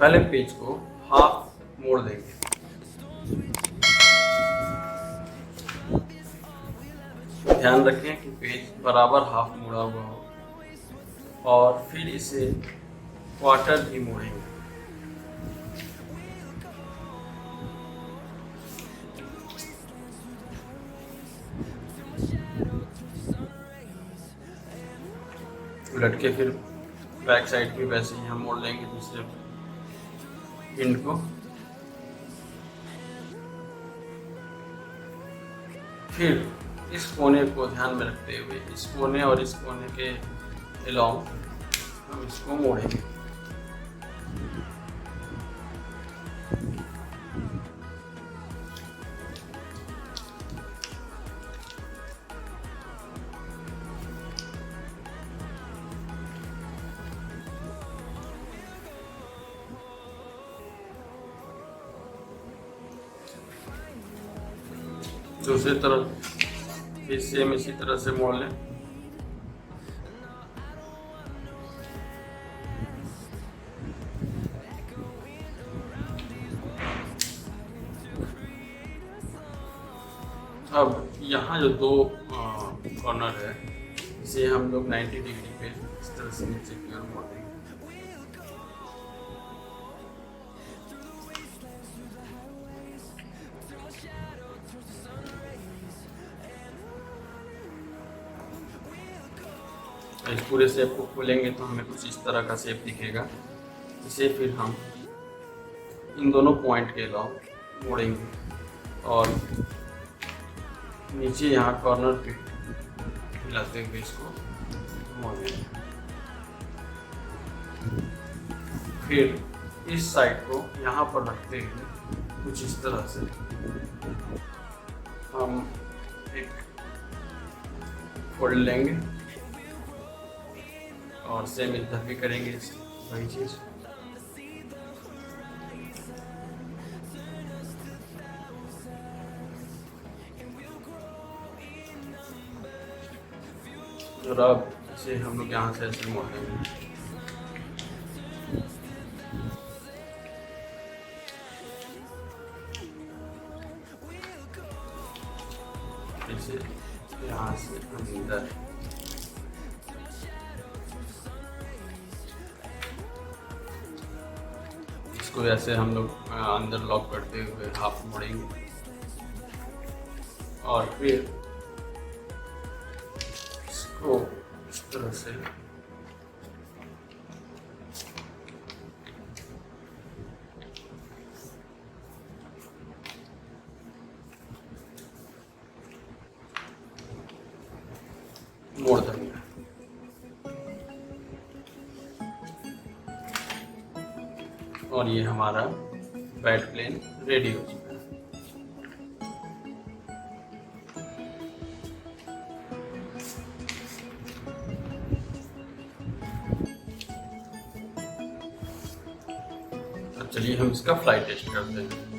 पहले पेज को हाफ मोड़ देंगे। ध्यान रखें कि पेज बराबर हाफ मुड़ा हुआ हो, और फिर इसे क्वार्टर भी मोड़ेंगे। उलट के फिर बैक साइड भी वैसे ही हम मोड़ लेंगे दूसरे एंड को। फिर इस कोने को ध्यान में रखते हुए इस कोने और इस कोने के अलोंग हम इसको मोड़ेंगे। दूसरी तरफ भी सेम इसी तरह से मोड़ लें। अब यहाँ जो दो कॉर्नर है इसे हम लोग 90 डिग्री पे इस तरह से नीचे की ओर मोड़ देंगे। इस पूरे शेप को खोलेंगे तो हमें कुछ इस तरह का शेप दिखेगा। इसे फिर हम इन दोनों पॉइंट के अलावा मोड़ेंगे और नीचे यहाँ कॉर्नर पे हिलाते हुए इसको मोड़ेंगे। फिर इस साइड को यहाँ पर रखते हुए कुछ इस तरह से हम एक फोल्ड लेंगे और सेम इधर भी करेंगे वही चीज़। और अब इसे हम लोग यहाँ से ऐसे मोड़ देंगे। इसे यहाँ से अंदर इसको ऐसे हम लोग अंदर लॉक करते हुए हाफ मोड़ेंगे और फिर इसको इस तरह से मोड़ देंगे। और ये हमारा बैट प्लेन रेडी हो चुका है। तो चलिए हम इसका फ्लाई टेस्ट करते हैं।